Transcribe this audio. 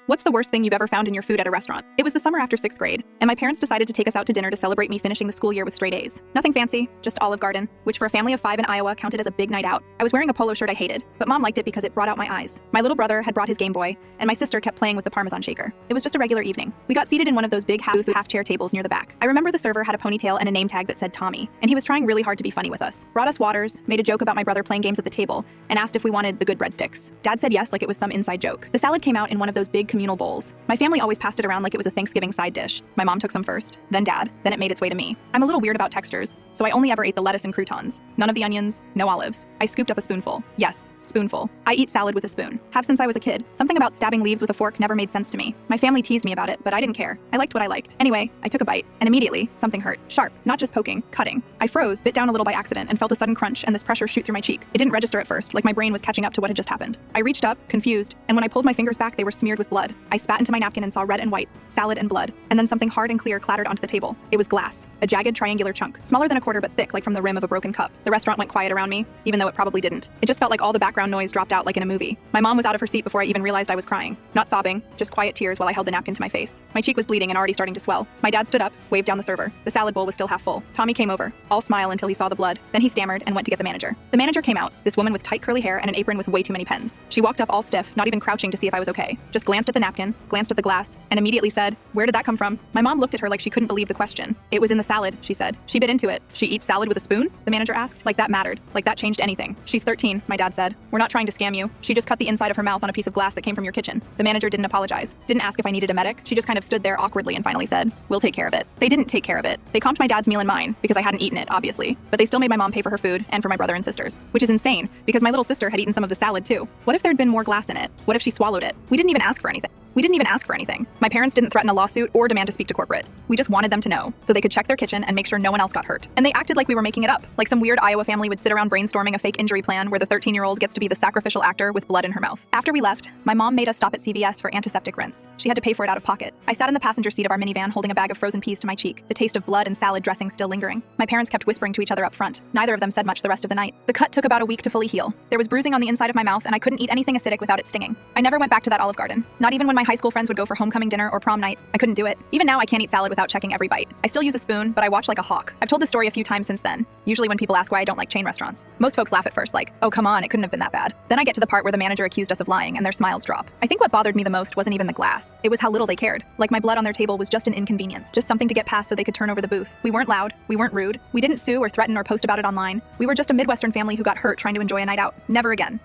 What's the worst thing you've ever found in your food at a restaurant? It was the summer after 6th grade, and my parents decided to take us out to dinner to celebrate me finishing the school year with straight A's. Nothing fancy, just Olive Garden, which for a family of 5 in Iowa counted as a big night out. I was wearing a polo shirt I hated, but Mom liked it because it brought out my eyes. My little brother had brought his Game Boy, and my sister kept playing with the Parmesan shaker. It was just a regular evening. We got seated in one of those big half-chair tables near the back. I remember the server had a ponytail and a name tag that said Tommy, and he was trying really hard to be funny with us. Brought us waters, made a joke about my brother playing games at the table, and asked if we wanted the good breadsticks. Dad said yes like it was some inside joke. The salad came out in one of those big communal bowls. My family always passed it around like it was a Thanksgiving side dish. My mom took some first, then Dad, then it made its way to me. I'm a little weird about textures, so I only ever ate the lettuce and croutons. None of the onions, no olives. I scooped up a spoonful. Yes, spoonful. I eat salad with a spoon. Have since I was a kid. Something about stabbing leaves with a fork never made sense to me. My family teased me about it, but I didn't care. I liked what I liked. Anyway, I took a bite, and immediately, something hurt. Sharp, not just poking, cutting. I froze, bit down a little by accident, and felt a sudden crunch and this pressure shoot through my cheek. It didn't register at first, like my brain was catching up to what had just happened. I reached up, confused, and when I pulled my fingers back, they were smeared with blood. I spat into my napkin and saw red and white, salad and blood, and then something hard and clear clattered onto the table. It was glass, a jagged triangular chunk, smaller than a quarter but thick like from the rim of a broken cup. The restaurant went quiet around me, even though it probably didn't. It just felt like all the background noise dropped out like in a movie. My mom was out of her seat before I even realized I was crying. Not sobbing, just quiet tears while I held the napkin to my face. My cheek was bleeding and already starting to swell. My dad stood up, waved down the server. The salad bowl was still half full. Tommy came over, all smile until he saw the blood. Then he stammered and went to get the manager. The manager came out, this woman with tight curly hair and an apron with way too many pens. She walked up all stiff, not even crouching to see if I was okay. Just glanced at the napkin, glanced at the glass, and immediately said, "Where did that come from?" My mom looked at her like she couldn't believe the question. "It was in the salad," she said. "She bit into it." "She eats salad with a spoon?" the manager asked. Like that mattered. Like that changed anything. "She's 13, my dad said. "We're not trying to scam you. She just cut the inside of her mouth on a piece of glass that came from your kitchen." The manager didn't apologize. Didn't ask if I needed a medic. She just kind of stood there awkwardly and finally said, "We'll take care of it." They didn't take care of it. They comped my dad's meal and mine, because I hadn't eaten it, obviously. But they still made my mom pay for her food and for my brother and sisters. Which is insane, because my little sister had eaten some of the salad too. What if there'd been more glass in it? What if she swallowed it? We didn't even ask for anything. My parents didn't threaten a lawsuit or demand to speak to corporate. We just wanted them to know, so they could check their kitchen and make sure no one else got hurt. And they acted like we were making it up, like some weird Iowa family would sit around brainstorming a fake injury plan where the 13-year-old gets to be the sacrificial actor with blood in her mouth. After we left, my mom made us stop at CVS for antiseptic rinse. She had to pay for it out of pocket. I sat in the passenger seat of our minivan holding a bag of frozen peas to my cheek, the taste of blood and salad dressing still lingering. My parents kept whispering to each other up front. Neither of them said much the rest of the night. The cut took about a week to fully heal. There was bruising on the inside of my mouth, and I couldn't eat anything acidic without it stinging. I never went back to that Olive Garden. Not even when my high school friends would go for homecoming dinner or prom night. I couldn't do it. Even now, I can't eat salad without checking every bite. I still use a spoon, but I watch like a hawk. I've told this story a few times since then, usually when people ask why I don't like chain restaurants. Most folks laugh at first like, "Oh, come on, it couldn't have been that bad." Then I get to the part where the manager accused us of lying and their smiles drop. I think what bothered me the most wasn't even the glass. It was how little they cared. Like my blood on their table was just an inconvenience, just something to get past so they could turn over the booth. We weren't loud, we weren't rude, we didn't sue or threaten or post about it online. We were just a Midwestern family who got hurt trying to enjoy a night out. Never again.